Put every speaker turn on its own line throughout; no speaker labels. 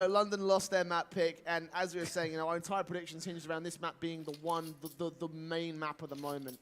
London lost their map pick, and as we were saying, our entire predictions hinged around this map being the main map of the moment.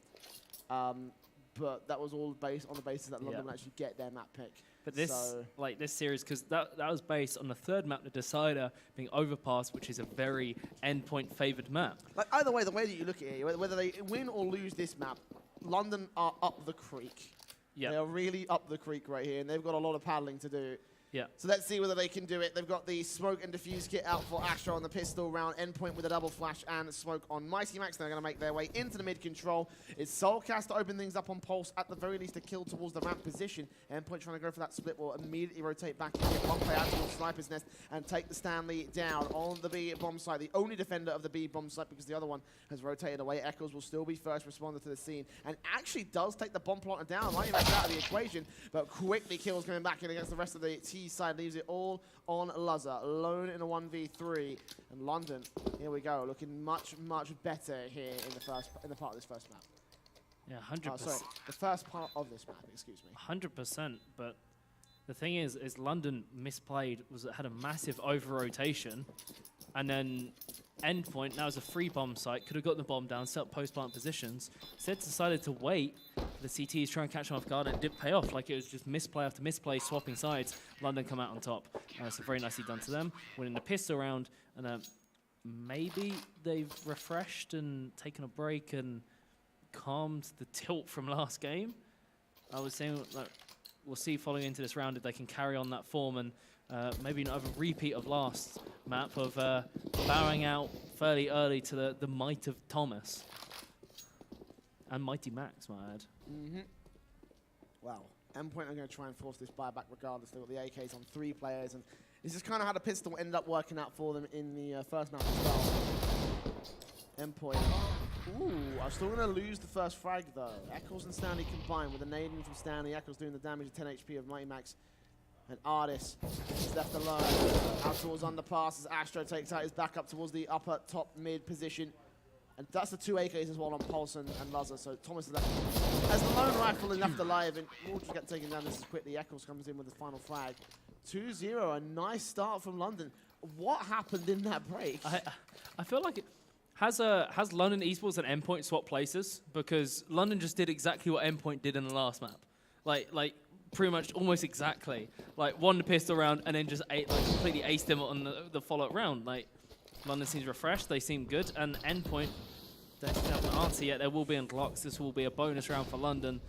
But that was all based on the basis that London would actually get their map pick.
But this, like this series, because that was based on the third map, the Decider, being Overpass, which is a very Endpoint favored map.
Like either way, the way that you look at it, whether they win or lose this map, London are up the creek. Yeah, they are really up the creek right here, and they've got a lot of paddling to do. Yeah. So let's see whether they can do it. They've got the smoke and defuse kit out for Astro on the pistol round. Endpoint with a double flash and smoke on Mighty Max. They're going to make their way into the mid control. It's Soulcast to open things up on Pulse. At the very least, a kill towards the ramp position. Endpoint trying to go for that split will immediately rotate back and get one play out towards Sniper's Nest and take the Stanley down on the B bomb site. The only defender of the B bomb site because the other one has rotated away. Echoes will still be first responder to the scene and actually does take the bomb plotter down. Mighty Max out of the equation, but quickly kills coming back in against the rest of the T side. Leaves it all on Luzza, alone in a 1v3, and London, here we go, looking much better here in the part of this first map.
Yeah, 100%.
Sorry, the first part of this map, excuse me.
100%, but the thing is London misplayed, had a massive over-rotation, and then Endpoint, now is a free bomb site, could have got the bomb down, set up post-plant positions, instead decided to wait for the CTs, try and catch them off guard, and it didn't pay off. Like, it was just misplay after misplay, swapping sides. London come out on top. So very nicely done to them. Winning the pistol round, and maybe they've refreshed and taken a break and calmed the tilt from last game. I was saying, like, we'll see following into this round if they can carry on that form and maybe not have a repeat of last map of bowing out fairly early to the might of Thomas. And Mighty Max, might I add.
Wow. Endpoint are going to try and force this buyback regardless. They've got the AKs on 3 players, and this is kind of how the pistol ended up working out for them in the first map as well. Endpoint. Ooh, I'm still going to lose the first frag, though. Eccles and Stanley combined with a nading from Stanley. Eccles doing the damage to 10 HP of Mighty Max. And Artis is left alone out towards underpass as Astro takes out his back up towards the upper top mid position. And that's the 2 AKs as well on Pulse and Luzza. So Thomas is left as the lone rifle and left alive, and we'll just get taken down this as quickly. Eccles comes in with the final flag. 2-0, a nice start from London. What happened in that break?
I feel like has London Esports and Endpoint swapped places? Because London just did exactly what Endpoint did in the last map. Like pretty much almost exactly. Like won the pistol round and then just completely aced him on the follow-up round. Like London seems refreshed, they seem good, and Endpoint don't have an answer yet. There will be unlocks. This will be a bonus round for London.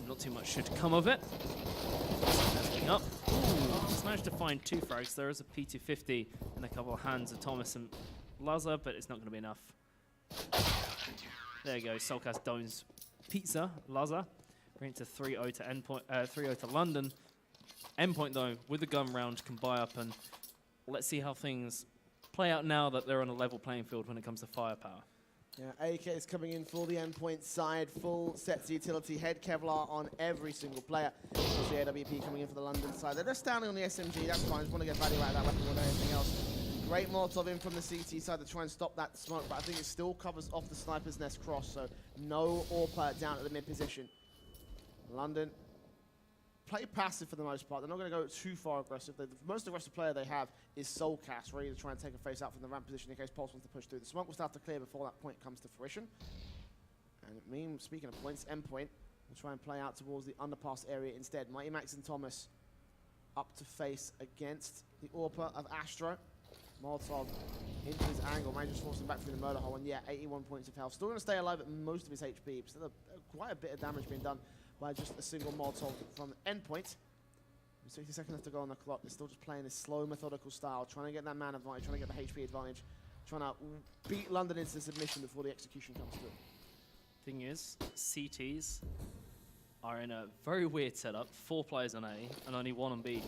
Not too much should come of it. Up. Just managed to find 2 frags. There is a P250 in a couple of hands of Thomas and Luzza, but it's not going to be enough. There you go. Soulcast Domes Pizza, Luzza. Bring it to 3-0 to Endpoint, 3-0 to London. Endpoint, though, with the gun round, can buy up, and let's see how things play out now that they're on a level playing field when it comes to firepower.
Yeah, AK is coming in for the Endpoint side, full sets utility, head Kevlar on every single player. There's the AWP coming in for the London side. They're just standing on the SMG, that's fine, just want to get value out of that weapon more than anything else. Great Molotov in from the CT side to try and stop that smoke, but I think it still covers off the Sniper's Nest cross, so no AWP down at the mid position. London play passive for the most part. They're not going to go too far aggressive. The most aggressive player they have is Soulcast, ready to try and take a face out from the ramp position in case Pulse wants to push through. The smoke will start to clear before that point comes to fruition. And it means, speaking of points, Endpoint will try and play out towards the underpass area instead. Mighty Max and Thomas up to face against the AWP of Astro. Molotov into his angle, man, just forcing back through the murder hole, and yeah, 81 points of health. Still going to stay alive at most of his HP, but still quite a bit of damage being done by just a single Molotov from Endpoint. 60 seconds left to go on the clock. They're still just playing this slow, methodical style, trying to get that man advantage, trying to get the HP advantage, trying to beat London into submission before the execution comes through.
Thing is, CTs are in a very weird setup. 4 players on A and only 1 on B.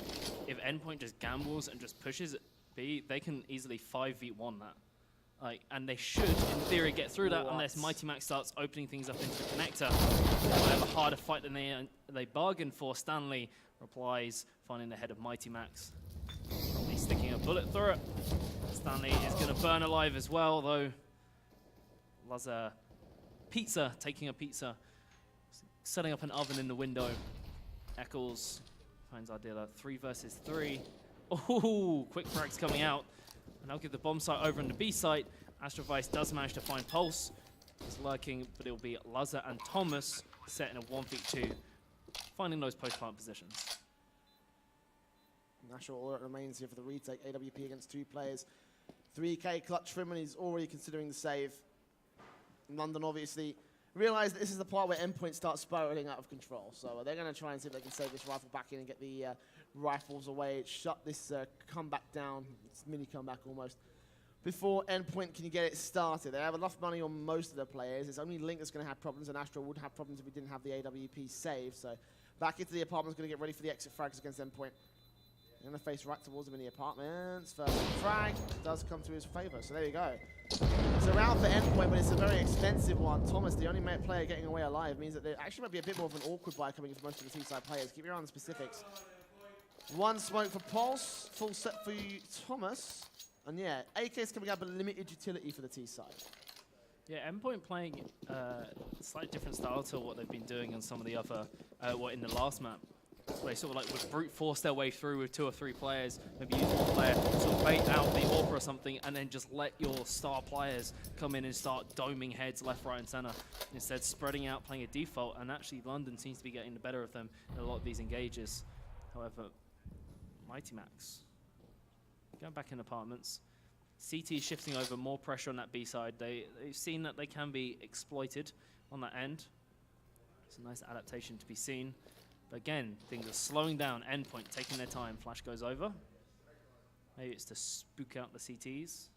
If Endpoint just gambles and just pushes B, they can easily 5v1 that. And they should, in theory, get through that unless Mighty Max starts opening things up into the connector. They might have a harder fight than they bargained for. Stanley replies, finding the head of Mighty Max. Probably sticking a bullet through it. Stanley is going to burn alive as well, though. Luzza Pizza, taking a pizza. Setting up an oven in the window. Eccles finds our dealer. 3 versus 3. Oh, quick frags coming out. And I'll give the bomb site over on the B site. Astrovice does manage to find Pulse. He's lurking, but it'll be Lazar and Thomas set in a 1v2, finding those post-plant positions.
National all that remains here for the retake. AWP against 2 players. 3K clutch for him, and he's already considering the save. London obviously realize that this is the part where Endpoint starts spiraling out of control. So they're going to try and see if they can save this rifle back in and get the rifles away. Shut this comeback down. It's mini comeback almost. Before Endpoint can get it started. They have enough money on most of the players. It's only Link that's going to have problems, and Astro would have problems if he didn't have the AWP save. So back into the apartment's going to get ready for the exit frags against Endpoint. Going to face right towards him in the apartments. First frag does come to his favor, so there you go. It's a round for Endpoint, but it's a very expensive one. Thomas, the only player getting away alive, means that there actually might be a bit more of an awkward buy coming in for most of the T-side players. Keep your eye on the specifics. 1 smoke for Pulse, full set for you, Thomas. And yeah, AK is coming out, but limited utility for the T-side.
Yeah, Endpoint playing a slightly different style to what they've been doing on some of the other, in the last map. So they sort of like would brute force their way through with 2 or 3 players, maybe use 1 player, sort of bait out the AWP or something, and then just let your star players come in and start doming heads left, right, and center. Instead, spreading out, playing a default, and actually London seems to be getting the better of them in a lot of these engages. However, Mighty Max going back in apartments. CT shifting over, more pressure on that B side. They've seen that they can be exploited on that end. It's a nice adaptation to be seen. But again, things are slowing down. Endpoint taking their time. Flash goes over. Maybe it's to spook out the CTs.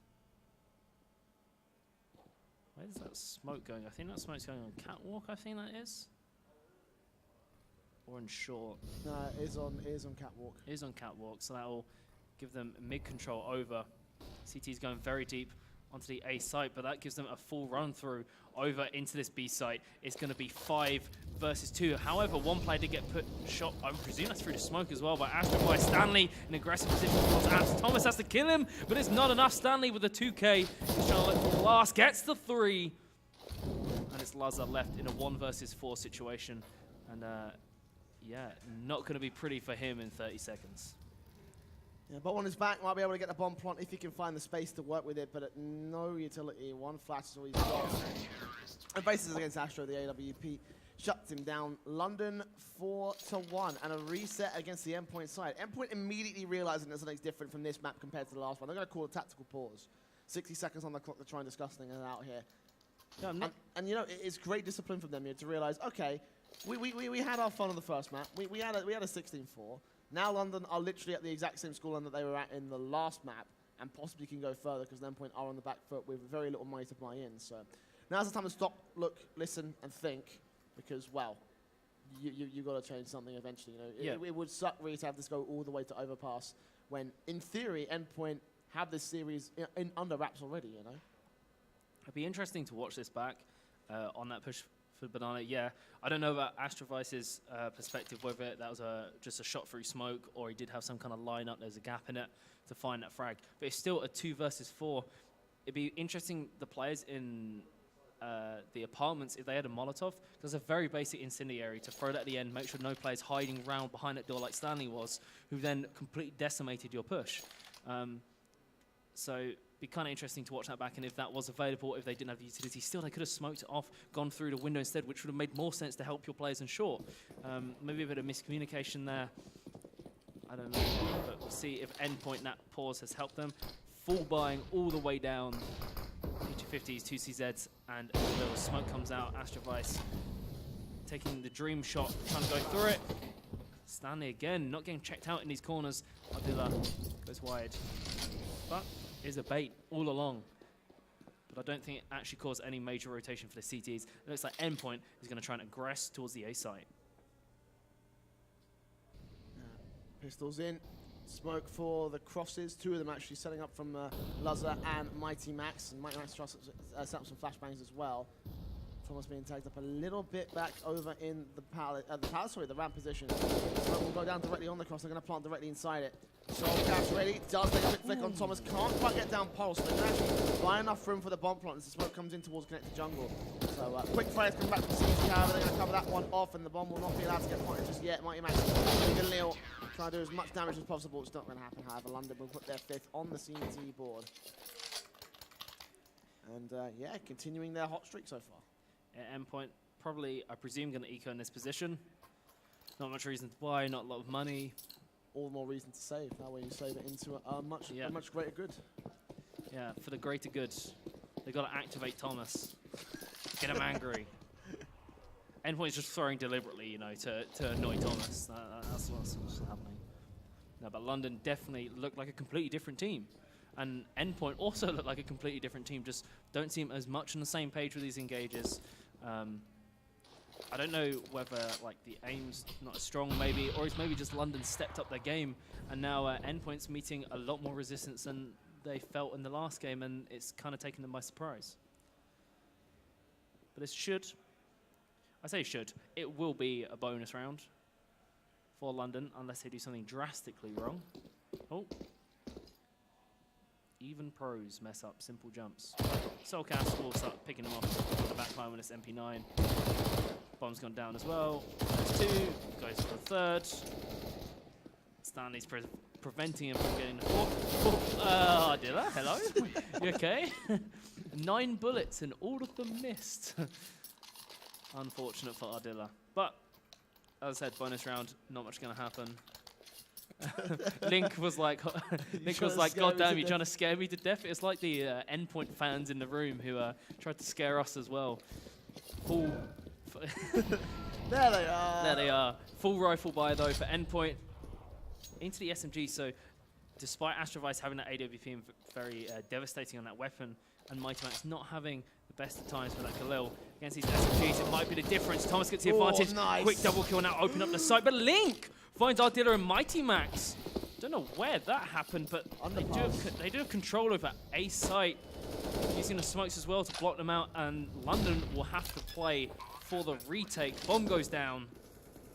Where's that smoke going? I think that smoke's going on Catwalk, I think that is. Or in short.
No, it is on Catwalk.
It is on Catwalk, so that will give them mid control over. CT's going very deep onto the A site, but that gives them a full run through over into this B site. It's going to be 5 versus 2. However, 1 player did get shot, I would presume that's through the smoke as well, by Astro by Stanley in aggressive position towards Abs. Thomas has to kill him, but it's not enough. Stanley with the 2K. He's trying to look for the last, gets the 3. And it's Lazar left in a 1 versus 4 situation. And yeah, not going to be pretty for him in 30 seconds.
Yeah, but on his back, might be able to get the bomb plant if he can find the space to work with it, but at no utility. 1 flash is all he's got. And bases against Astro, the AWP shuts him down. London 4-1, and a reset against the Endpoint side. Endpoint immediately realizing that something's different from this map compared to the last one. They're going to call a tactical pause. 60 seconds on the clock to try and discuss things out here. Yeah, and you know, it's great discipline from them here to realize, okay, we had our fun on the first map. We had a 16-4. Now London are literally at the exact same scoreline that they were at in the last map, and possibly can go further because Endpoint are on the back foot with very little money to buy in. So now's the time to stop, look, listen, and think, because well, you got to change something eventually. You know, it would suck really to have this go all the way to overpass when, in theory, Endpoint have this series in under wraps already. You know,
it'd be interesting to watch this back on that push for Banana. Yeah, I don't know about Astrovice's perspective, whether that was just a shot through smoke or he did have some kind of lineup, there's a gap in it to find that frag. But it's still a 2 versus 4. It'd be interesting, the players in the apartments, if they had a Molotov, there's a very basic incendiary to throw that at the end, make sure no player's hiding around behind that door like Stanley was, who then completely decimated your push. So be kind of interesting to watch that back, and if that was available, if they didn't have the utility, still they could have smoked it off, gone through the window instead, which would have made more sense to help your players in short. Maybe a bit of miscommunication there. I don't know, but we'll see if Endpoint, that pause has helped them. Full buying all the way down. 50s, 2CZs, and a little smoke comes out. Astrovice taking the dream shot, trying to go through it. Stanley again, not getting checked out in these corners. Abdullah goes wide. But is a bait all along. But I don't think it actually caused any major rotation for the CTs. It looks like Endpoint is going to try and aggress towards the A site.
Pistols in. Smoke for the crosses. 2 of them actually setting up from Lazar and Mighty Max. And Mighty Max tries to set up some flashbangs as well. Thomas being tagged up a little bit back over in the ramp position. Smoke will go down directly on the cross. They're going to plant directly inside it. Soulcat's ready, does take a quick flick on Thomas, can't quite get down Pulse, but can actually buy enough room for the bomb plot as the smoke comes in towards connected jungle. So quick fires come back from CT, however they're going to cover that one off and the bomb will not be allowed to get planted just yet. Mighty Max Galil trying to do as much damage as possible, it's not going to happen, however London will put their 5th on the CT board. And yeah, continuing their hot streak so far.
Yeah, Endpoint probably, I presume, going to eco in this position. Not much reason to buy, not a lot of money.
All the more reason to save. That way you save it into a much greater good.
Yeah, for the greater good. They've got to activate Thomas. Get him angry. Endpoint's just throwing deliberately, you know, to annoy Thomas. That's what's happening. No, but London definitely looked like a completely different team. And Endpoint also looked like a completely different team, just don't seem as much on the same page with these engages. I don't know whether like the aim's not as strong maybe, or it's maybe just London stepped up their game and now Endpoint's meeting a lot more resistance than they felt in the last game, and it's kind of taken them by surprise. But it should, I say should, it will be a bonus round for London unless they do something drastically wrong. Oh. Even pros mess up simple jumps. Soulcast will start picking them off on the back line with this MP9. Bomb's gone down as well. There's 2, goes for the 3rd. Stanley's preventing him from getting the 4th. Ardilla, hello. You okay? 9 bullets and all of them missed. Unfortunate for Ardilla. But, as I said, bonus round, not much going to happen. Link was like, God damn, you're trying to scare me to death. It's like the Endpoint fans in the room who tried to scare us as well. Full.
There they are.
There they are. Full rifle buy though for Endpoint into the SMG. So, despite Astrovice having that AWP and very devastating on that weapon, and Mighty Max not having the best of times for that Galil against these SMGs, it might be the difference. Thomas gets the advantage.
Nice.
Quick double kill now, open up the site, but Link finds Ardilla and Mighty Max. Don't know where that happened, but they do have control over a site, using the smokes as well to block them out, and London will have to play for the retake. Bomb goes down,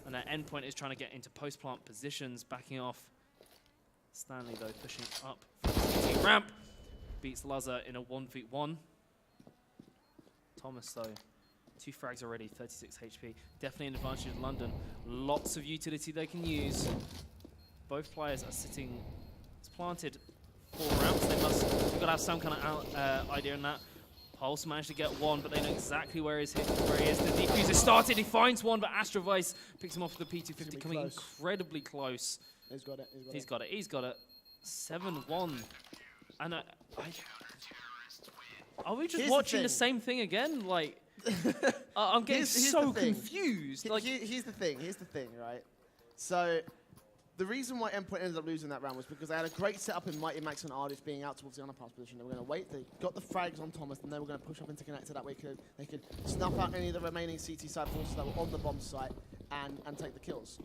and that Endpoint is trying to get into post-plant positions, backing off. Stanley, though, pushing up from the ramp. Beats Lazar in a 1v1. Thomas, though, 2 frags already, 36 HP. Definitely an advantage of London. Lots of utility they can use. Both players are sitting, it's planted 4 ramps. They've got to have some kind of idea on that. Pulse managed to get 1, but they know exactly where he is. The defuser started, he finds 1, but Astrovice picks him off with the P250, coming incredibly close.
He's got it.
He's got it. 7-1. And are we just watching the same thing again? Like, I'm getting so confused.
Like, here's the thing, right? So, the reason why Endpoint ended up losing that round was because they had a great setup in Mighty Max and Ardis being out towards the underpass position. They were going to wait, they got the frags on Thomas, and they were going to push up into connector. That way they could snuff out any of the remaining CT side forces that were on the bomb site and take the kills,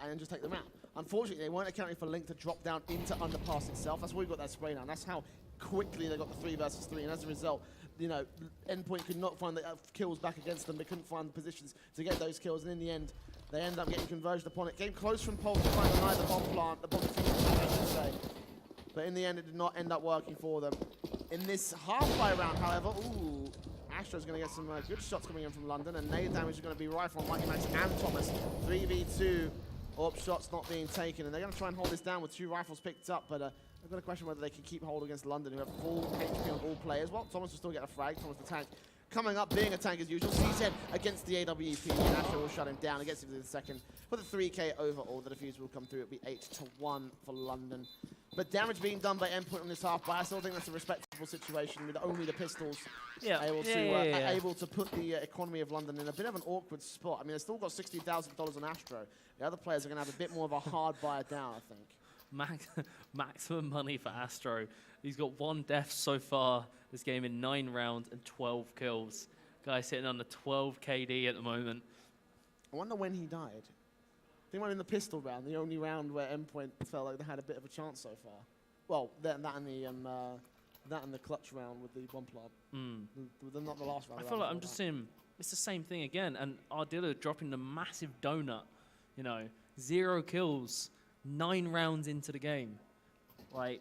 and then just take them out. Unfortunately, they weren't accounting for Link to drop down into underpass itself. That's why we got that spray down. That's how quickly they got the 3 versus 3, and as a result, you know, Endpoint could not find the kills back against them. They couldn't find the positions to get those kills, and in the end, they end up getting converged upon it. Came close from Pulse to find the bomb plant, the bomb defuse, I should say. But in the end, it did not end up working for them. In this half-buy round, however, ooh, Astro's going to get some good shots coming in from London, and nade damage is going to be rifle on Mighty Max and Thomas. 3v2, AWP shots not being taken, and they're going to try and hold this down with 2 rifles picked up, but I've got a question whether they can keep hold against London, who have full HP on all players. Well, Thomas will still get a frag. Thomas the tank. Coming up, being a tank as usual. CZ against the AWP, and Astro will shut him down. He gets him to the second. For the 3K overall, the defuse will come through. It'll be 8-1 for London. But damage being done by Endpoint on this half, but I still think that's a respectable situation with only the pistols able to put the economy of London in a bit of an awkward spot. I mean, they've still got $60,000 on Astro. The other players are going to have a bit more of a hard buy down, I think.
Maximum money for Astro. He's got 1 death so far this game in 9 rounds and 12 kills. Guy's sitting on the 12 KD at the moment.
I wonder when he died. I think in the pistol round, the only round where Endpoint felt like they had a bit of a chance so far. Well, that and the clutch round with the bomb plant. Not the last round.
I feel like I'm just seeing it's the same thing again, and Ardilla dropping the massive donut. You know, 0 kills, 9 rounds into the game. Like,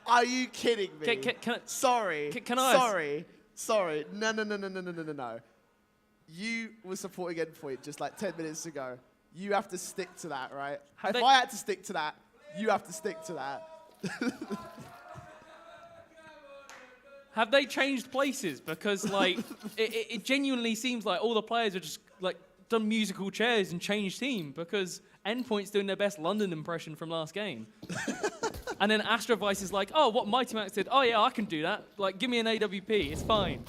Are you kidding me? Sorry.
Can I?
Sorry. No. You were supporting Endpoint just like 10 minutes ago. You have to stick to that, right? If I had to stick to that, you have to stick to that.
Have they changed places? Because like, it genuinely seems like all the players are just like done musical chairs and changed team because Endpoint's doing their best London impression from last game. And then Astrovice is like, oh, what Mighty Max did? Oh yeah, I can do that. Like, give me an AWP, it's fine.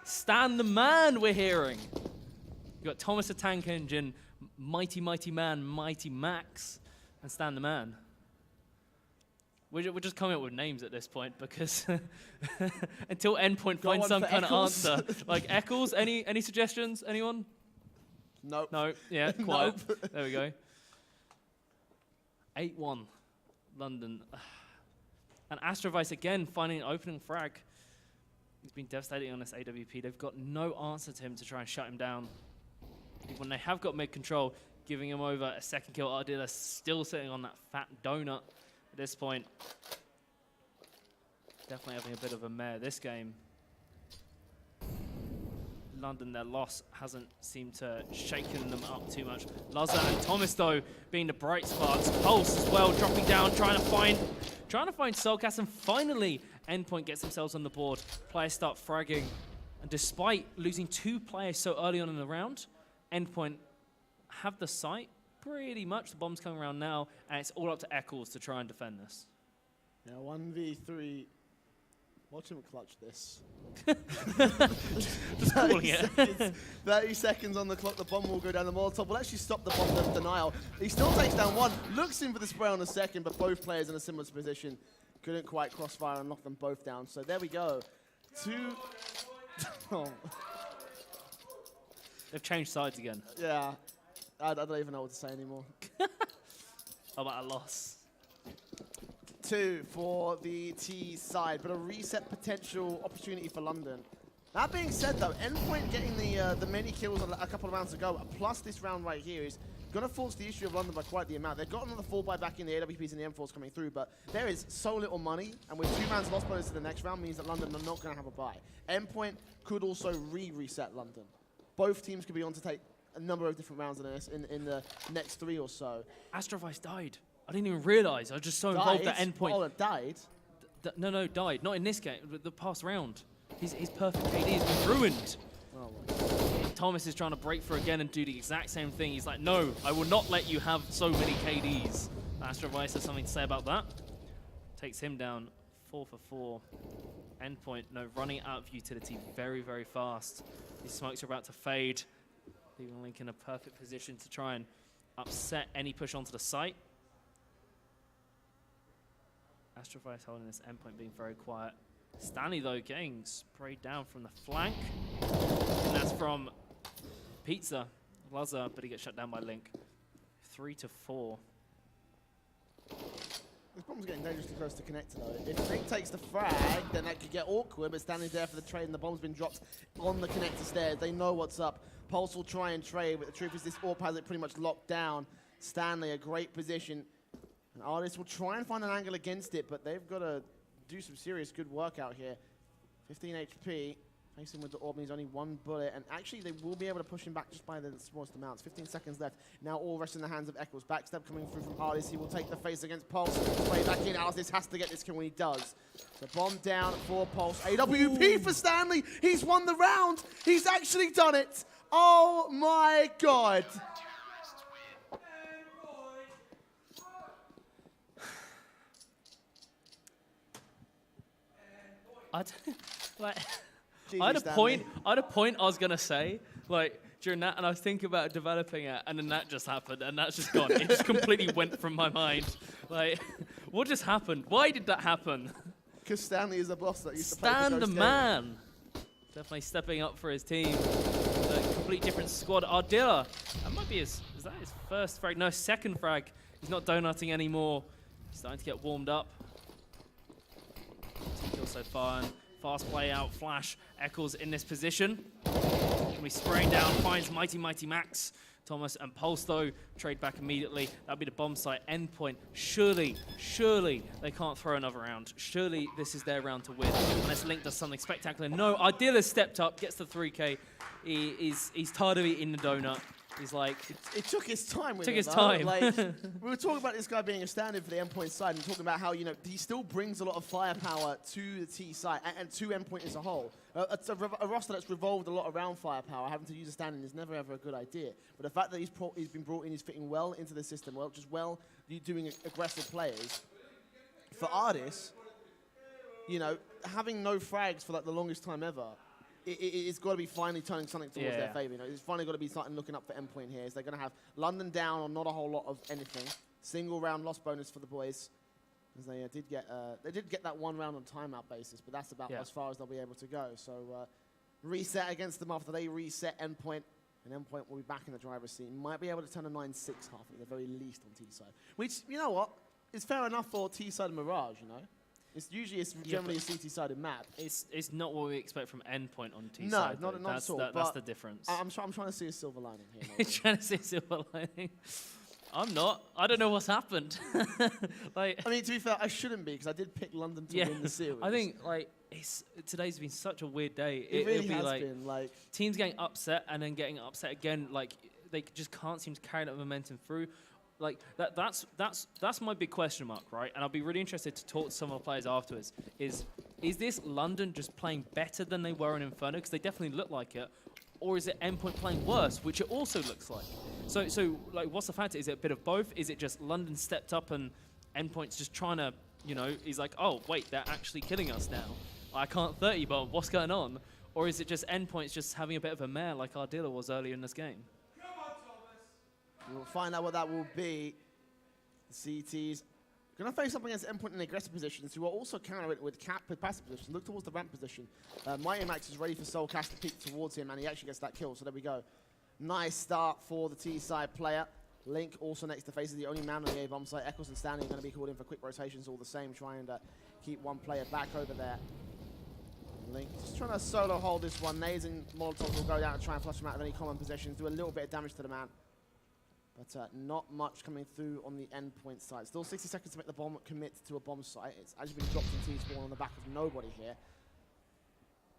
Stan the Man, we're hearing. You got Thomas the Tank Engine, Mighty Man, Mighty Max, and Stan the Man. We're just coming up with names at this point because until Endpoint finds some kind of answer. Like Eccles, any suggestions? Anyone?
Nope.
No. Yeah, quiet.
Nope.
There we go. 8-1, London. And Astrovice again finding an opening frag. He's been devastating on this AWP. They've got no answer to him to try and shut him down. When they have got mid-control, giving him over a second kill. Ardilla still sitting on that fat donut at this point. Definitely having a bit of a mare this game. London, their loss hasn't seemed to shaken them up too much. Lazza and Thomas, though, being the bright sparks. Pulse as well, dropping down, trying to find Soulcast, and finally, Endpoint gets themselves on the board. Players start fragging, and despite losing 2 players so early on in the round, Endpoint have the site pretty much. The bomb's coming around now, and it's all up to Eccles to try and defend this.
Yeah, 1v3. Watch him clutch this.
Just calling it.
30 seconds on the clock, the bomb will go down. The Molotov will actually stop the bomb denial. He still takes down one, looks in for the spray on the second, but both players in a similar position. Couldn't quite crossfire and knock them both down. So there we go. Oh.
They've changed sides again.
Yeah, I don't even know what to say anymore.
How about a loss?
2 for the T side, but a reset potential opportunity for London. That being said, though, Endpoint getting the many kills a couple of rounds ago, plus this round right here is going to force the issue of London by quite the amount. They've got another 4-buy back in, the AWPs and the M4s coming through, but there is so little money, and with 2 rounds lost bonus to the next round means that London are not going to have a buy. Endpoint could also reset London. Both teams could be on to take a number of different rounds in this in the next 3 or so.
Astrovice died. I didn't even realize. I was just so involved at Endpoint.
Oh, it died?
No, died. Not in this game, but the past round. His perfect KD has been ruined.
Oh,
Thomas is trying to break through again and do the exact same thing. He's like, no, I will not let you have so many KDs. Astrovice has something to say about that. Takes him down 4 for 4. Endpoint, no, running out of utility very, very fast. These smokes are about to fade, leaving Link in a perfect position to try and upset any push onto the site. Astrovice holding this, Endpoint being very quiet. Stanley, though, getting sprayed down from the flank. And that's from Pizza, Lazza, but he gets shut down by Link. 3 to 4.
This bomb's getting dangerously close to connector, though. If Link takes the frag, then that could get awkward, but Stanley's there for the trade, and the bomb's been dropped on the connector stairs. They know what's up. Pulse will try and trade, but the truth is this AWP has it pretty much locked down. Stanley, a great position. And Artist will try and find an angle against it, but they've got to do some serious good work out here. 15 HP, facing with the AWP, he's only 1 bullet, and actually they will be able to push him back just by the smallest amounts. 15 seconds left. Now all rests in the hands of Eccles. Backstep coming through from Artist. He will take the face against Pulse. Play back in. Artist has to get this kill when he does. The bomb down for Pulse. AWP for Stanley. He's won the round. He's actually done it. Oh my God.
I had a point I was gonna say, like, during that, and I was thinking about developing it, and then that just happened, and that's just gone. It just completely went from my mind. Like, what just happened? Why did that happen?
Because Stanley is the boss that used to play
Stan the Man. Definitely stepping up for his team. A complete different squad. Ardilla, that might be is that his first frag? No, second frag. He's not donutting anymore. He's starting to get warmed up. 2 kills so far, and fast play out, flash, Eccles in this position. be spraying down, finds Mighty Max. Thomas and Pulse, though, trade back immediately. That'll be the bomb site. Endpoint, surely they can't throw another round. Surely this is their round to win. Unless Link does something spectacular. No, Ideal has stepped up, gets the 3K. He's tired of eating the donut. He's like...
It took his time with
Took
it,
his
though.
time.
Like, we were talking about this guy being a stand-in for the Endpoint side and talking about how, you know, he still brings a lot of firepower to the T side and to Endpoint as a whole. It's a roster that's revolved a lot around firepower. Having to use a stand-in is never, ever a good idea. But the fact that he's been brought in, he's fitting well into the system, doing aggressive players. For Ardis, you know, having no frags for like the longest time ever, it's got to be finally turning something towards their favour. You know, it's finally got to be starting looking up for Endpoint here. They're going to have London down on not a whole lot of anything. Single round loss bonus for the boys, as they did get that 1 round on timeout basis, but that's about as far as they'll be able to go. So reset against them after they reset Endpoint, and Endpoint will be back in the driver's seat. Might be able to turn a 9-6 half at the very least on T side, which, you know what, is fair enough for T side and Mirage. You know. It's generally a CT-sided map.
It's not what we expect from Endpoint on T
no,
side.
No, not at all.
That's the difference.
I'm trying to see a silver lining here.
He's trying to see a silver lining. I'm not. I don't know what's happened. Like,
I mean, to be fair, I shouldn't be because I did pick London to win the series.
I think like today's been such a weird day.
It really
it'll be
has
like,
been. Like
teams getting upset and then getting upset again. Like they just can't seem to carry that momentum through. Like that's my big question mark, right? And I'll be really interested to talk to some of the players afterwards. Is this London just playing better than they were in Inferno? Because they definitely look like it. Or is it Endpoint playing worse, which it also looks like? So like, what's the factor? Is it a bit of both? Is it just London stepped up and Endpoint's just trying to, you know, he's like, oh wait, they're actually killing us now. I can't 30 bomb. What's going on? Or is it just Endpoint's just having a bit of a mare like our dealer was earlier in this game?
We'll find out what that will be. The CTs going to face up against Endpoint in aggressive positions, who are also counter it with passive positions. Look towards the ramp position. Mighty Max is ready for Soul Cash to peek towards him, and he actually gets that kill. So there we go. Nice start for the T-side player. Link also next to faces the only man on the A-bomb site. Eccles and Stanley are going to be called in for quick rotations all the same, trying to keep one player back over there. Link just trying to solo hold this one. Nades and Molotovs will go down and try and flush him out of any common positions, do a little bit of damage to the man. But not much coming through on the Endpoint side. Still 60 seconds to make the bomb commit to a bomb site. It's actually been dropped in T-spawn on the back of nobody here.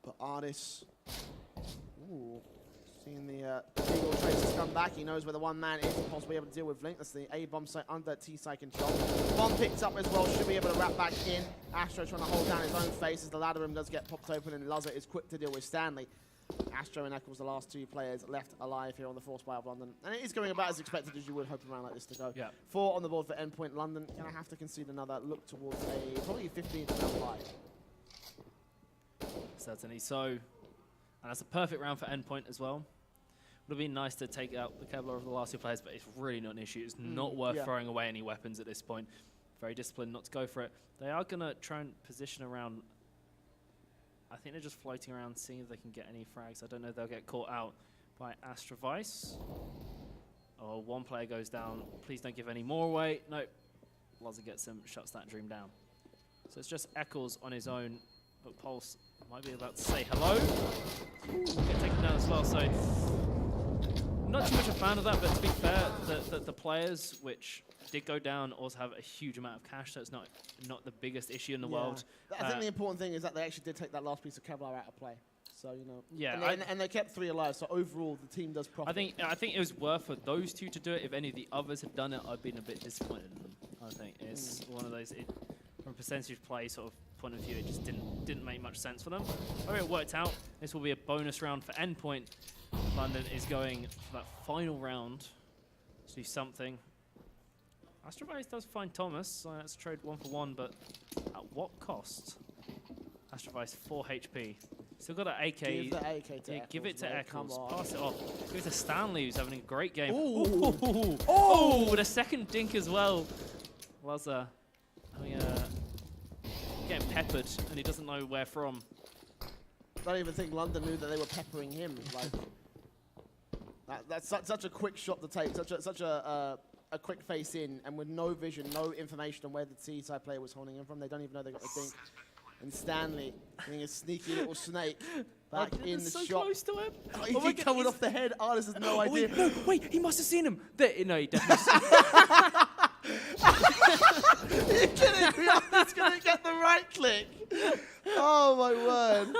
But Ardis, seeing the Eagle Traces come back. He knows where the one man is to possibly able to deal with Link. That's the A bomb site under T-side control. Bomb picked up as well, should be able to wrap back in. Astro trying to hold down his own face as the ladder room does get popped open, and Luzza is quick to deal with Stanley. Astro and Eccles, the last two players left alive here on the Force Buy of London. And it is going about as expected as you would hope a round like this to go. Yeah. 4 on the board for Endpoint. London going to have to concede another look towards a probably 15th round bye.
Certainly so. And that's a perfect round for Endpoint as well. Would have been nice to take out the Kevlar of the last two players, but it's really not an issue. It's not worth throwing away any weapons at this point. Very disciplined not to go for it. They are going to try and position around. I think they're just floating around, seeing if they can get any frags. I don't know if they'll get caught out by Astrovice. Oh, one player goes down. Please don't give any more away. No. Luzza gets him, shuts that dream down. So it's just Eccles on his own, but Pulse might be about to say hello. Ooh, get taken down as well, so not too much a fan of that, but to be fair, the players which did go down also have a huge amount of cash, so it's not the biggest issue in the world.
I think the important thing is that they actually did take that last piece of Kevlar out of play. So, you know,
yeah,
and they kept 3 alive, so overall the team does profit.
I think it was worth for those two to do it. If any of the others had done it, I'd been a bit disappointed in them. I think it's one of those, from a percentage play sort of point of view, it just didn't make much sense for them. However, it worked out. This will be a bonus round for Endpoint. London is going for that final round to do something. Astrovice does find Thomas, so let's trade 1 for 1, but at what cost? Astrovice 4 HP. Still got an AK.
Give the AK to Eccles,
give it to Eccles.
Come
Pass it off. Give it to Stanley, who's having a great game.
Ooh.
Oh, with a second dink as well. Luzza getting peppered, and he doesn't know where from.
I don't even think London knew that they were peppering him. Like that's such a quick shot to take, such a quick face in, and with no vision, no information on where the T-side player was holding him from. They don't even know they got the dink. And Stanley being a sneaky little snake back in the
so
shot.
close to him.
Oh, he did coming off the head. Artis has no idea.
Wait, no, wait, he must have seen him. No, he definitely seen him.
You're kidding me? Artis going to get the right click. Oh, my word.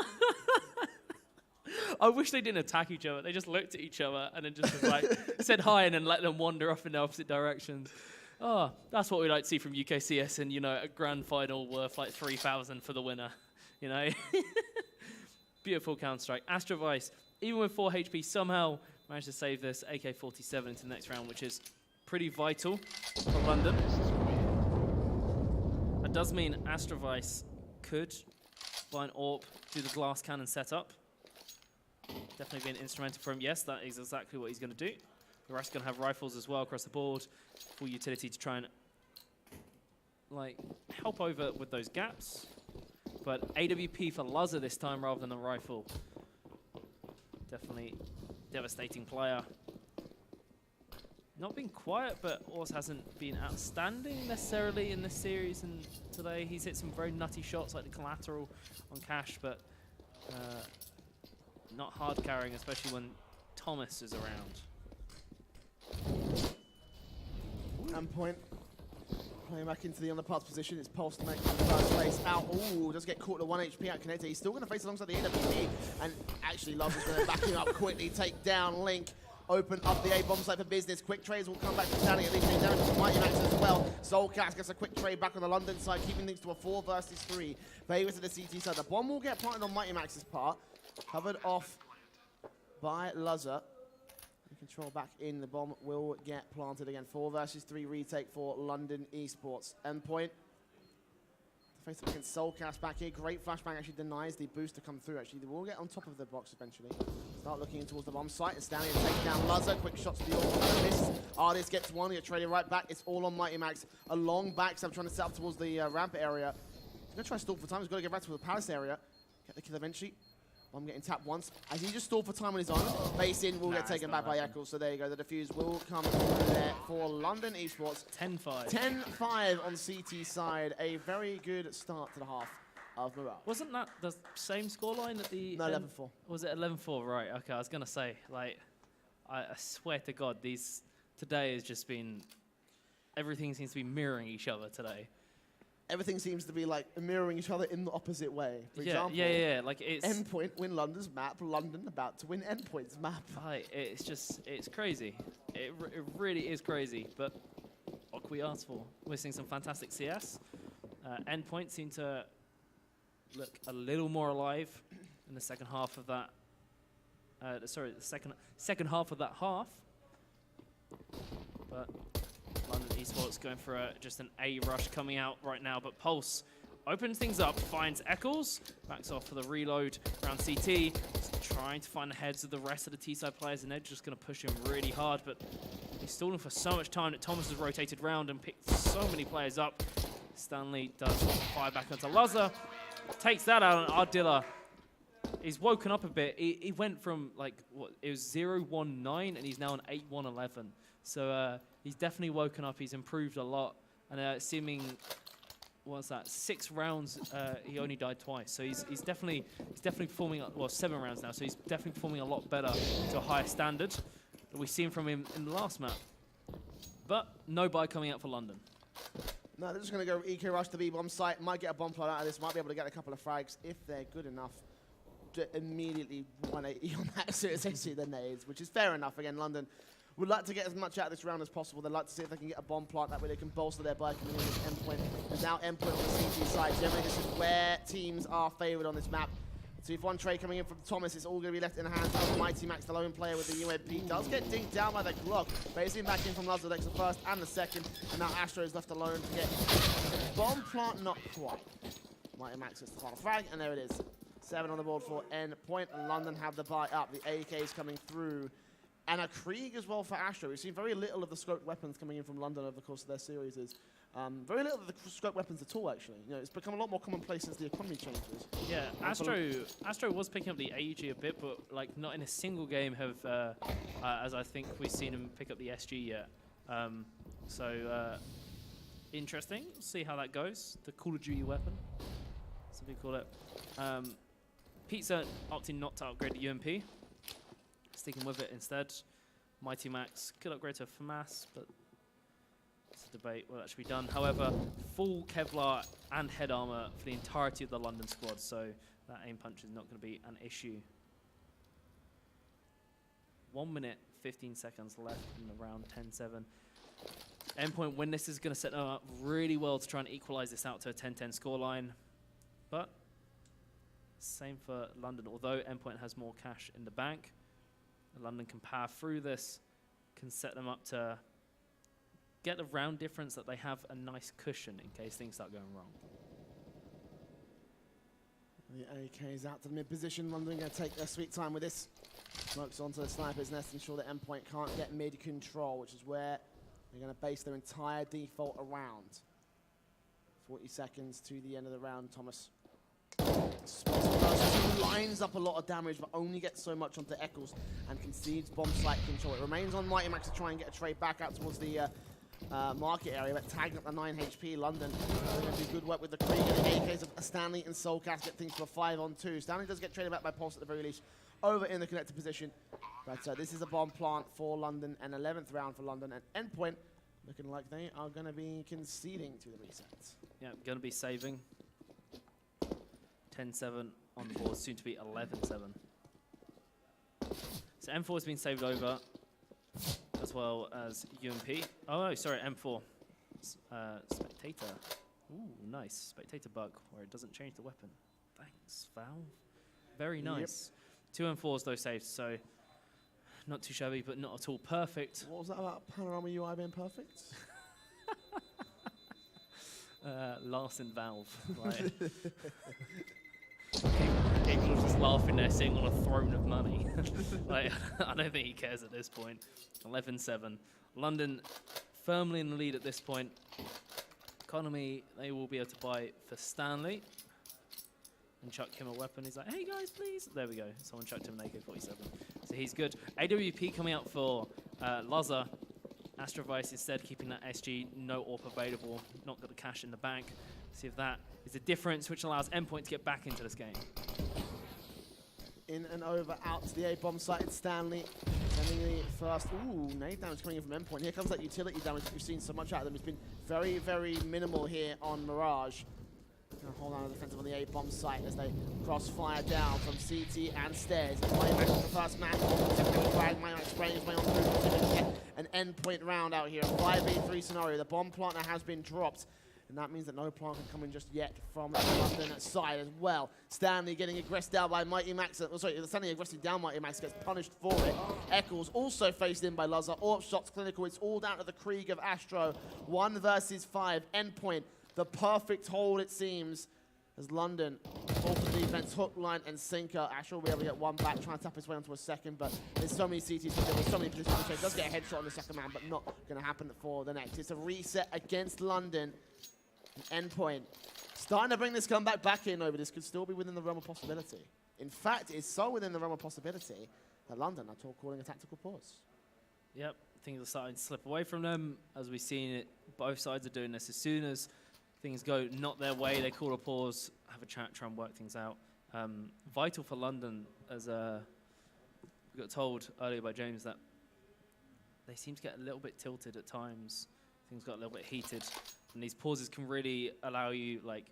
I wish they didn't attack each other. They just looked at each other and then just like said hi and then let them wander off in the opposite directions. Oh, that's what we like to see from UKCS and, you know, a grand final worth like 3,000 for the winner, you know. Beautiful Counter-Strike. Astrovice, even with 4 HP, somehow managed to save this AK-47 into the next round, which is pretty vital for London. That does mean Astrovice could buy an AWP, do the glass cannon setup. Definitely been instrumental for him. Yes, that is exactly what he's going to do. The rest are going to have rifles as well across the board. Full utility to try and like help over with those gaps. But AWP for Luzza this time rather than a rifle. Definitely devastating player. Not been quiet, but also hasn't been outstanding necessarily in this series. And today he's hit some very nutty shots like the collateral on Cash, but not hard carrying, especially when Thomas is around.
Endpoint playing back into the underparts position. It's Pulse to make the first place out. Ooh, does get caught at 1 HP out connected. He's still going to face alongside the AWP. And actually, Love is going to back him up quickly, take down Link. Open up the A bomb site for business. Quick trades will come back to Stanley, at least doing damage to Mighty Max as well. Soulcast gets a quick trade back on the London side, keeping things to a 4 versus 3. Favors to the CT side. The bomb will get planted on Mighty Max's part. Covered off by Luzza. Control back in, the bomb will get planted again. 4 versus 3 retake for London Esports. Endpoint. Face up against Soulcast back here. Great flashbang actually denies the boost to come through. Actually, they will get on top of the box eventually. Start looking towards the bomb site and Stanley and take down Luzza. Quick shots to the all miss. Artis gets one, get traded right back. It's all on Mighty Max. A long backstab trying to set up towards the ramp area. He's going to try to stall for time. He's got to get back to the palace area. Get the kill eventually. I'm getting tapped once. As he just stalled for time on his own, base in will get taken back by Eccles. So there you go. The defuse will come through there for London Esports.
10-5.
10-5 on CT side. A very good start to the half of Morale.
Wasn't that the same scoreline at the...
No, 11-4.
Was it 11-4? Right, okay. I was going to say, like, I swear to God, today has just been... Everything seems to be mirroring each other today.
Everything seems to be like mirroring each other in the opposite way. For example,
yeah. Like it's
Endpoint win London's map. London about to win Endpoint's map.
It's crazy. It really is crazy. But what can we ask for? We're seeing some fantastic CS. Endpoint seem to look a little more alive in the second half of that. Sorry, the second half of that half. But London Esports going for just an A rush coming out right now, but Pulse opens things up, finds Eccles, backs off for the reload around CT, trying to find the heads of the rest of the T-side players, and they're just going to push him really hard, but he's stalling for so much time that Thomas has rotated round and picked so many players up. Stanley does fire back onto Luzza, takes that out on Ardilla. He's woken up a bit. He went from, like, what, it was 0-1-9, and he's now on 8-1-11. So he's definitely woken up. He's improved a lot. And seeming, what's that, 6 rounds, he only died twice. So he's definitely performing, well, 7 rounds now. So he's definitely performing a lot better to a higher standard that we've seen from him in the last map. But no buy coming out for London.
No, they're just going to go EK rush to B-bomb site. Might get a bomb plot out of this. Might be able to get a couple of frags if they're good enough to immediately 180 on that. So it's actually the nades, which is fair enough. Again, London would like to get as much out of this round as possible. They'd like to see if they can get a bomb plant. That way they can bolster their buy coming in with Endpoint. There's now Endpoint on the CT side. Generally, this is where teams are favoured on this map. 2-for-1 trade coming in from Thomas. It's all going to be left in the hands of Mighty Max, the lone player with the UMP. Does get dinked down by the Glock. Basically back in from Luzza, the first and the second. And now Astro is left alone to get the bomb plant, not quite. Mighty Max gets the final frag, and there it is. 7 on the board for Endpoint. London have the buy up. The AKs coming through. And a Krieg as well for Astro. We've seen very little of the scoped weapons coming in from London over the course of their series. Very little of the scoped weapons at all, actually. You know, it's become a lot more commonplace since the economy changes. Yeah,
Astro was picking up the AEG a bit, but like not in a single game have, as I think we've seen him pick up the SG yet. Interesting. See how that goes. The Call of Duty weapon. Some do you call it? Pizza opting not to upgrade to UMP, sticking with it instead. Mighty Max could upgrade to FAMAS, but it's a debate will actually be done. However, full Kevlar and head armor for the entirety of the London squad, so that aim punch is not going to be an issue. 1 minute, 15 seconds left in the round, 10-7. Endpoint win this is going to set them up really well to try and equalize this out to a 10-10 scoreline. But same for London. Although Endpoint has more cash in the bank, London can power through this, can set them up to get the round difference that they have a nice cushion in case things start going wrong.
The AK is out to the mid position. London going to take their sweet time with this. Smokes onto the sniper's nest, ensure that Endpoint can't get mid control, which is where they're going to base their entire default around. 40 seconds to the end of the round, Thomas. Lines up a lot of damage, but only gets so much onto Eccles and concedes bomb site control. It remains on Mighty Max to try and get a trade back out towards the market area, but tagging up the 9 HP. London going to do good work with the Krieg and the AKs of Stanley and Soulcast, get things to a 5-on-2. Stanley does get traded back by Pulse at the very least over in the connected position, but this is a bomb plant for London, an 11th round for London, and Endpoint looking like they are going to be conceding to the reset.
Yeah, going to be saving. 10-7 on the board, soon to be 11-7. So M4 has been saved over, as well as UMP. Oh, sorry, M4. Spectator. Ooh, nice. Spectator bug, where it doesn't change the weapon. Thanks, Valve. Very nice. Yep. 2 M4s, though, saved, so not too shabby, but not at all perfect.
What was that about Panorama UI being perfect?
Last in Valve. Right? People are just laughing there, sitting on a throne of money. Like, I don't think he cares at this point. 11-7. London firmly in the lead at this point. Economy, they will be able to buy for Stanley. And chuck him a weapon. He's like, hey guys, please. There we go. Someone chucked him an AK-47. So he's good. AWP coming out for Lazar. Astrovice instead keeping that SG, no AWP available. Not got the cash in the bank. See if that is a difference which allows Endpoint to get back into this game.
In and over, out to the A-bomb site. It's Stanley sending the first. Ooh, nade damage coming in from Endpoint. Here comes that utility damage that we've seen so much out of them. It's been very, very minimal here on Mirage. Gonna hold on to the defensive on the A-bomb site as they crossfire down from CT and stairs. Mighty Max is the first man. Mighty Max spraying his way on through. An Endpoint round out here. A 5v3 scenario. The bomb plant now has been dropped. And that means that no plant can come in just yet from the London side as well. Stanley getting aggressed down by Mighty Max. Stanley aggressively down Mighty Max, gets punished for it. Eccles also faced in by Lazar. AWP shots clinical. It's all down to the Krieg of Astro. 1 versus 5. Endpoint, the perfect hold it seems. As London, full for defense, hook, line, and sinker. Astro will be able to get one back, trying to tap his way onto a second, but there's so many CTs, there's so many positions to change. Does get a headshot on the second man, but not going to happen for the next. It's a reset against London. Endpoint starting to bring this comeback back in over. This could still be within the realm of possibility. In fact, it's so within the realm of possibility that London are calling a tactical pause.
Yep, things are starting to slip away from them. As we've seen it, both sides are doing this. As soon as things go not their way, they call a pause, have a chat, try and work things out. Vital for London, as we got told earlier by James, that they seem to get a little bit tilted at times. Things got a little bit heated. And these pauses can really allow you, like,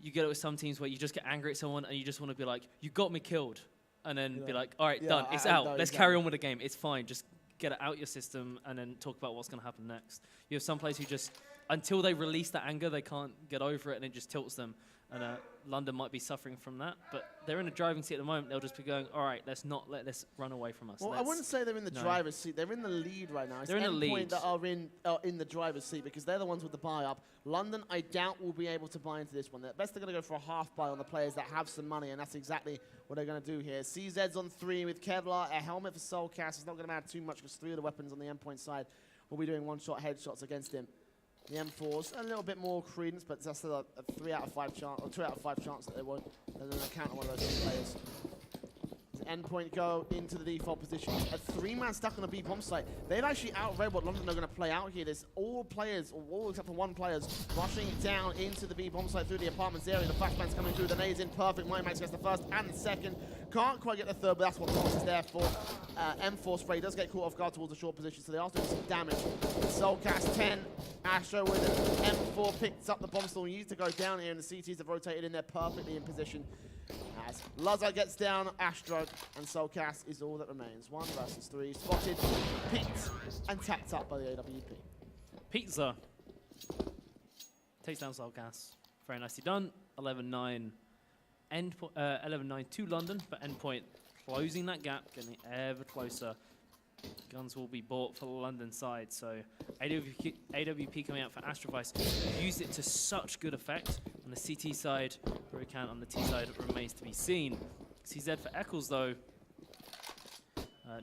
you get it with some teams where you just get angry at someone and you just want to be like, you got me killed. And then be like, all right, done, it's out. Let's carry on with the game. It's fine. Just get it out your system and then talk about what's going to happen next. You have some players who just, until they release that anger, they can't get over it and it just tilts them. And London might be suffering from that, but they're in the driving seat at the moment. They'll just be going, all right, let's not let this run away from us.
Well, I wouldn't say they're in the driver's seat. They're in the lead right now. It's
they're in the lead.
that are in the driver's seat because they're the ones with the buy up. London, I doubt, will be able to buy into this one. At best, they're going to go for a half buy on the players that have some money, and that's exactly what they're going to do here. CZ's on 3 with Kevlar, a helmet for Soulcast. It's not going to matter too much because 3 of the weapons on the Endpoint side will be doing one-shot headshots against him. The M4s, a little bit more credence, but that's still a 3 out of 5 chance, or 2 out of 5 chance that they won't. They're going to counter one of those 2 players. Endpoint go into the default position. A 3-man stuck on the B bomb site. They've actually outread what London are going to play out here. There's all players, or all except for one players, rushing down into the B bomb site through the apartments area. The flashbang's coming through. The nades in perfect. Max gets the first and the second. Can't quite get the third, but that's what Thomas is there for. M4 spray does get caught off guard towards the short position, so they are doing some damage. Soulcast 10. Astro with it. M4 picks up the bomb storm. Needs to go down here, and the CTs have rotated in there perfectly in position. As Lazar gets down, Astro and Soulcast is all that remains. 1 versus 3. Spotted, picked, and tapped up by the AWP.
Pizza takes down Soulcast. Very nicely done. 11-9. 11-9 to London, but Endpoint closing that gap, getting ever closer. Guns will be bought for the London side, so AWP coming out for Astrovice used it to such good effect. On the CT side, Brocant on the T side remains to be seen. CZ for Eccles, though,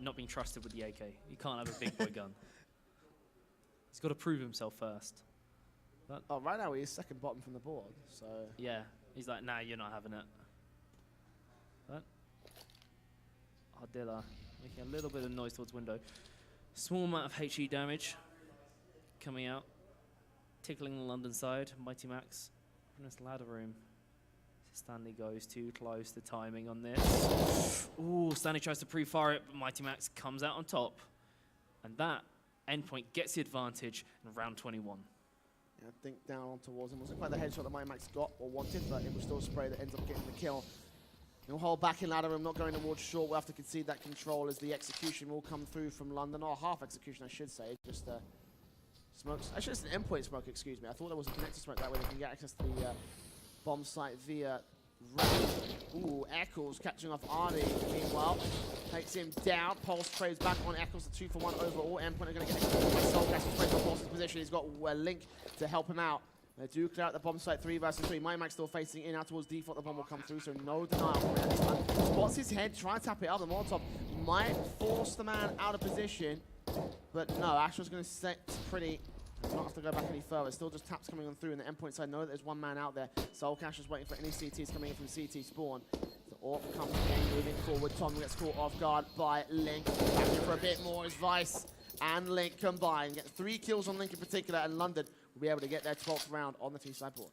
not being trusted with the AK. He can't have a big boy gun. He's got to prove himself first. But
oh, right now he's second bottom from the board, so...
yeah, he's like, nah, you're not having it. But Ardilla making a little bit of noise towards window. Small amount of HE damage coming out, tickling the London side. Mighty Max from this ladder room. Stanley goes too close. The timing on this. Ooh, Stanley tries to pre-fire it, but Mighty Max comes out on top. And that Endpoint gets the advantage in round 21.
Yeah, I think down on towards him. Wasn't quite the headshot that Mighty Max got or wanted, but it was still a spray that ends up getting the kill. He'll hold back in ladder room, not going towards short. We'll have to concede that control as the execution will come through from London, or half execution, I should say. Just smokes. Actually, it's an endpoint smoke, excuse me. I thought there was a connector smoke, that way they can get access to the bomb site via ramp. Ooh, Eccles catching off Arnie. Meanwhile, takes him down. Pulse trades back on Eccles, the 2-for-1 overall. Endpoint are going to get executed by Soulcast. He's playing Pulse's position. He's got a Link to help him out. They do clear out the bomb site 3 versus 3. Mighty Max still facing in out towards default. The bomb will come through, so no denial from him this time. Spots his head, try to tap it up. The Molotov might force the man out of position, but no, Astra's going to set pretty. Not have to go back any further. Still just taps coming on through, and the Endpoint side know that there's one man out there. Soulcast is waiting for any CTs coming in from CT spawn. The AWP comes in, moving forward. Tom gets caught off guard by Link. Back in for a bit more as Vice and Link combine. Get 3 kills on Link in particular, and London will be able to get their 12th round on the T-side board.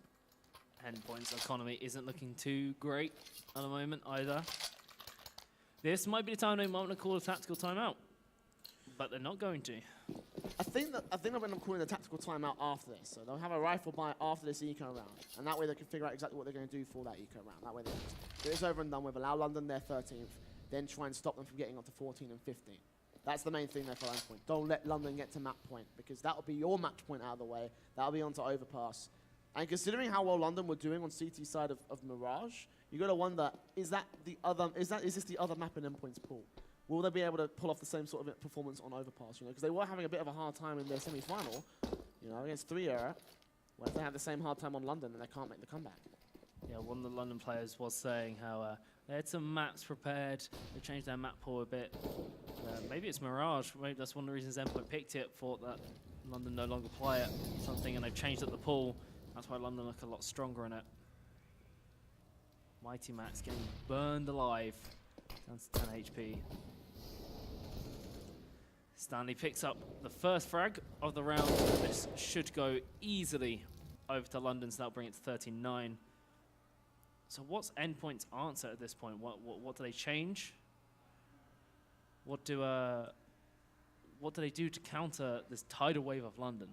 Endpoint's economy isn't looking too great at the moment either. This might be the time they might want to call a tactical timeout, but they're not going to.
I think they'll end up calling the tactical timeout after this. So they'll have a rifle buy after this eco round, and that way they can figure out exactly what they're going to do for that eco round. That way they just get this over and done with, allow London their 13th, then try and stop them from getting up to 14 and 15. That's the main thing there for Endpoint. Don't let London get to map point, because that'll be your match point out of the way. That'll be onto overpass. And considering how well London were doing on CT side of Mirage, you got to wonder: is this the other map in Endpoint's pool? Will they be able to pull off the same sort of performance on overpass? You know, because they were having a bit of a hard time in their semi-final, you know, against 3-era. Well, if they have the same hard time on London, then they can't make the comeback.
Yeah, one of the London players was saying how they had some maps prepared. They changed their map pool a bit. Maybe it's Mirage. Maybe that's one of the reasons Endpoint picked it. Thought that London no longer play it, something, and they've changed up the pool. That's why London look a lot stronger in it. Mighty Max getting burned alive. Down to 10 HP. Stanley picks up the first frag of the round. This should go easily over to London, so that'll bring it to 13-9. So what's Endpoint's answer at this point? What do they change? What do they do to counter this tidal wave of London?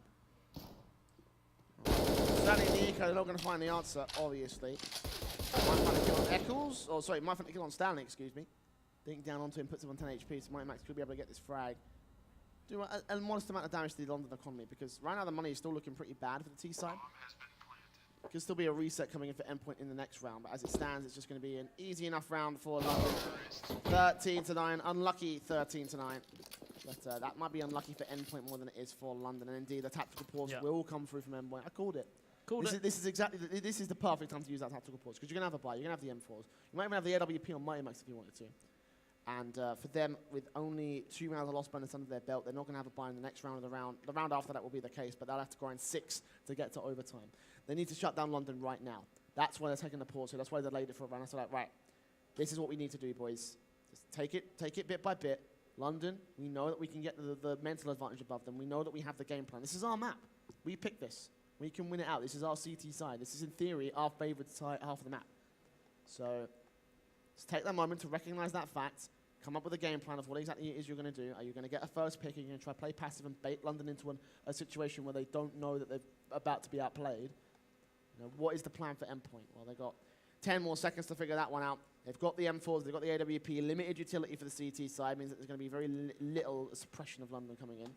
Stanley and the eco, they're not going to find the answer, obviously. Might find a kill on Eccles, or sorry, might find a kill on Stanley, excuse me. Dink down onto him, puts him on 10 HP, so Mighty Max could be able to get this frag. Do a modest amount of damage to the London economy, because right now the money is still looking pretty bad for the T side. Could still be a reset coming in for Endpoint in the next round, but as it stands, it's just going to be an easy enough round for London. 13-9, unlucky 13-9. But that might be unlucky for Endpoint more than it is for London, and indeed the tactical pause will come through from Endpoint. I called it. This is the perfect time to use that tactical pause, because you're going to have a buy, you're going to have the M4s. You might even have the AWP on Mighty Max if you wanted to. And for them, with only 2 rounds of lost bonus under their belt, they're not going to have a buy in the next round of the round. The round after that will be the case, but they'll have to grind 6 to get to overtime. They need to shut down London right now. That's why they're taking the pause, so that's why they delayed it for a round. So like, right, this is what we need to do, boys. Just take it bit by bit. London, we know that we can get the mental advantage above them. We know that we have the game plan. This is our map. We picked this. We can win it out. This is our CT side. This is, in theory, our favored side, half of the map. So let's take that moment to recognize that fact, come up with a game plan of what exactly it is you're going to do. Are you going to get a first pick? Are you going to try to play passive and bait London into a situation where they don't know that they're about to be outplayed? You know, what is the plan for Endpoint? Well, they've got 10 more seconds to figure that one out. They've got the M4s, they've got the AWP, limited utility for the CT side, means that there's going to be very little suppression of London coming in.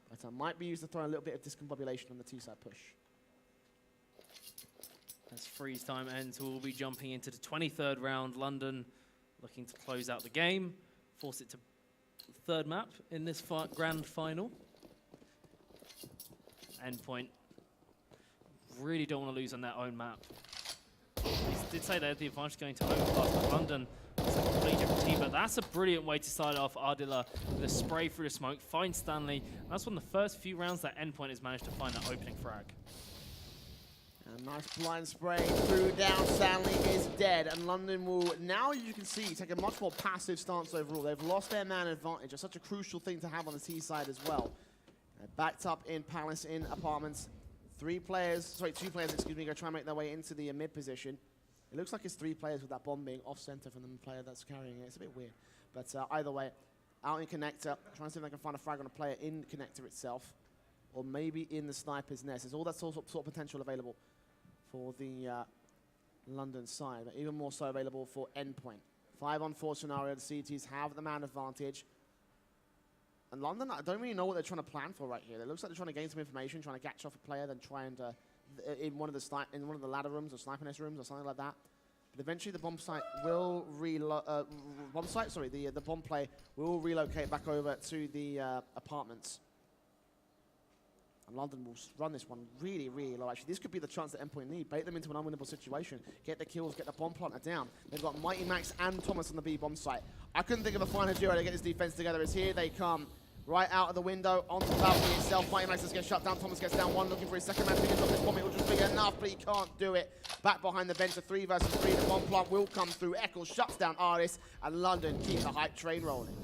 But might be used to throw a little bit of discombobulation on the T-side push.
As freeze time ends, we'll be jumping into the 23rd round. London looking to close out the game, force it to third map in this grand final. Endpoint really don't want to lose on their own map. They did say they had the advantage going to overpass, but London is a completely different team. But that's a brilliant way to start off. Ardilla with a spray through the smoke, finds Stanley. And that's one of the first few rounds that Endpoint has managed to find that opening frag.
A nice blind spray through down. Stanley is dead, and London will, now you can see, take a much more passive stance overall. They've lost their man advantage. It's such a crucial thing to have on the T side as well. Backed up in Palace in apartments. Two players, excuse me, go try and make their way into the mid position. It looks like it's 3 players with that bomb being off-center from the player that's carrying it. It's a bit weird. But either way, out in connector, trying to see if they can find a frag on a player in connector itself, or maybe in the sniper's nest. There's all that sort of potential available for the London side, but even more so available for Endpoint. 5-on-4 scenario, the CTs have the man advantage. And London, I don't really know what they're trying to plan for right here. It looks like they're trying to gain some information, trying to catch off a player, then try and in one of the ladder rooms or sniper nest rooms or something like that. But eventually, the bomb site will the bomb play will relocate back over to the apartments. And London will run this one really, really low. Actually, this could be the chance that Endpoint need. Bait them into an unwinnable situation. Get the kills, get the bomb planter down. They've got Mighty Max and Thomas on the B bomb site. I couldn't think of a finer duo to get this defense together. As here they come. Right out of the window, onto the balcony itself. Mighty Max gets shut down. Thomas gets down one, looking for his second man. Figures off this bomb. It will just be enough, but he can't do it. Back behind the bench, a 3 versus 3. The bomb plant will come through. Eccles shuts down Aris, and London keeps the hype train rolling.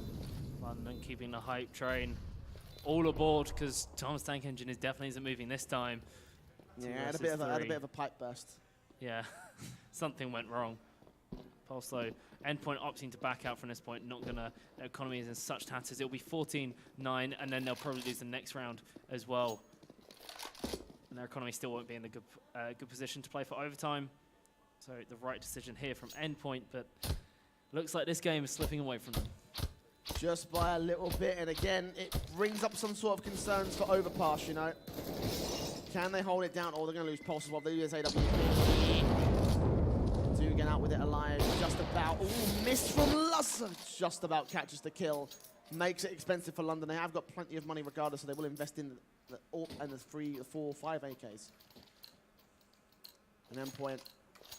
London keeping the hype train all aboard, because Tom's tank engine definitely isn't moving this time.
Yeah, had a bit of a pipe burst.
Yeah, something went wrong. Pulse though, Endpoint opting to back out from this point, not gonna, their economy is in such tatters. It'll be 14-9, and then they'll probably lose the next round as well. And their economy still won't be in the good position to play for overtime. So the right decision here from Endpoint, but looks like this game is slipping away from them.
Just by a little bit, and again, it brings up some sort of concerns for overpass, you know. Can they hold it down, or they're going to lose pulse as well? They use AWP. Do get out with it alive, just about. Ooh, miss from Lusser. Just about catches the kill. Makes it expensive for London. They have got plenty of money regardless, so they will invest in the AWP and the 3, 4, 5 AKs. And Endpoint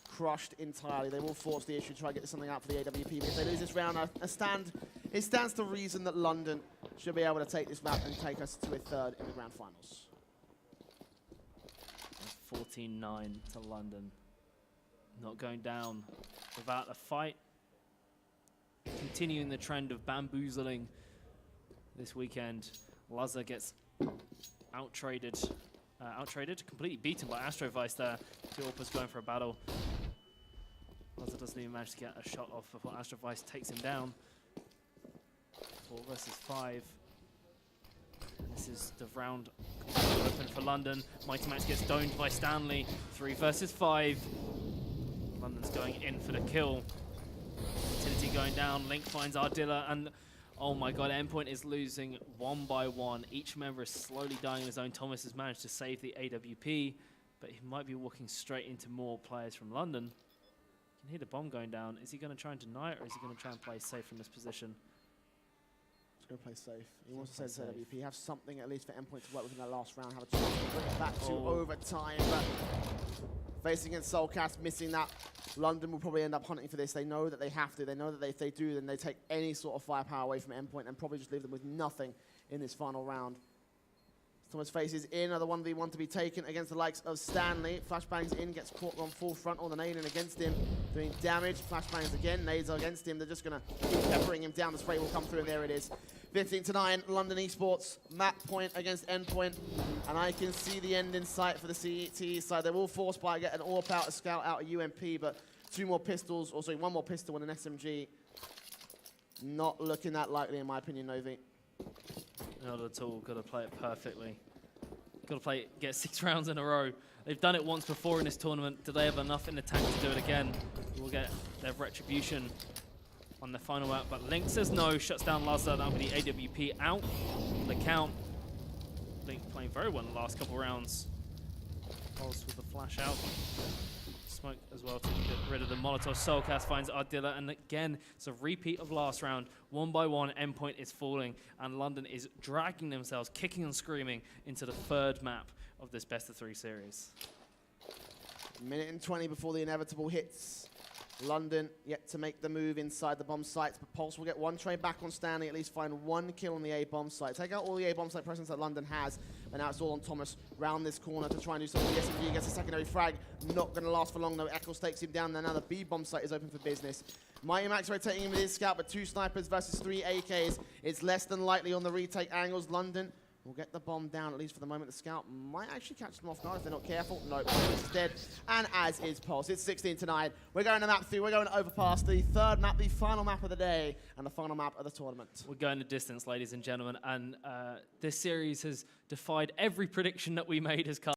crushed entirely. They will force the issue, try to get something out for the AWP. But if they lose this round, it stands to reason that London should be able to take this map and take us to a third in the grand finals.
14-9 to London. Not going down without a fight. Continuing the trend of bamboozling this weekend. Lazar gets out-traded, completely beaten by Astrovice there. Two Orpas going for a battle. Lazar doesn't even manage to get a shot off before Astrovice takes him down. 4 versus 5. This is the round open for London. Mighty Max gets domed by Stanley. 3 versus 5. London's going in for the kill. Utility going down. Link finds Ardilla, and oh my god, Endpoint is losing 1 by 1. Each member is slowly dying on his own. Thomas has managed to save the AWP, but he might be walking straight into more players from London. You can hear the bomb going down. Is he going to try and deny it, or is he going to try and play safe from this position?
He's going to play safe. He wants to save his AWP. Have something at least for Endpoint to work with in that last round. Have a chance to bring it back to overtime. But facing against Soulcast, missing that. London will probably end up hunting for this. They know that they have to. They know that if they do, then they take any sort of firepower away from Endpoint and probably just leave them with nothing in this final round. Thomas faces in, another 1v1 to be taken against the likes of Stanley. Flashbangs in, gets caught on full front on the nade and against him, doing damage. Flashbangs again, nades are against him. They're just going to keep peppering him down. The spray will come through, and there it is. 15-9, London Esports, map point against Endpoint. And I can see the end in sight for the CET side. They're all forced by get an AWP out, a scout out, a UMP, but two more pistols, or sorry, one more pistol and an SMG. Not looking that likely, in my opinion, Novi.
Not at all. Got to play it perfectly. Got to play it, get 6 rounds in a row. They've done it once before in this tournament. Do they have enough in the tank to do it again? We'll get their retribution on the final map. But Link says no. Shuts down last out. That'll be the AWP out on the count. Link playing very well in the last couple rounds. Pulse with the flash out. Smoke as well to get rid of the Molotov. Soulcast finds Ardilla, and again, it's a repeat of last round. 1 by 1, Endpoint is falling, and London is dragging themselves, kicking and screaming, into the 3rd map of this best-of-3 series.
Minute and 20 before the inevitable hits. London yet to make the move inside the bomb sites, but Pulse will get one trade back on Stanley, at least find 1 kill on the A bomb site. Take out all the A bomb site presence that London has, and now it's all on Thomas round this corner to try and do something. The SMG gets a secondary frag, not going to last for long though. Eccles takes him down, and now the B bomb site is open for business. Mighty Max rotating him with his scout, but 2 snipers versus 3 AKs. It's less than likely on the retake angles. London will get the bomb down, at least for the moment. The scout might actually catch them off guard if they're not careful. No, Pulse is dead, and as is Pulse. It's 16-9. We're going to map 3. We're going to overpass the 3rd map, the final map of the day, and the final map of the tournament.
We're going the distance, ladies and gentlemen, and this series has defied every prediction that we made as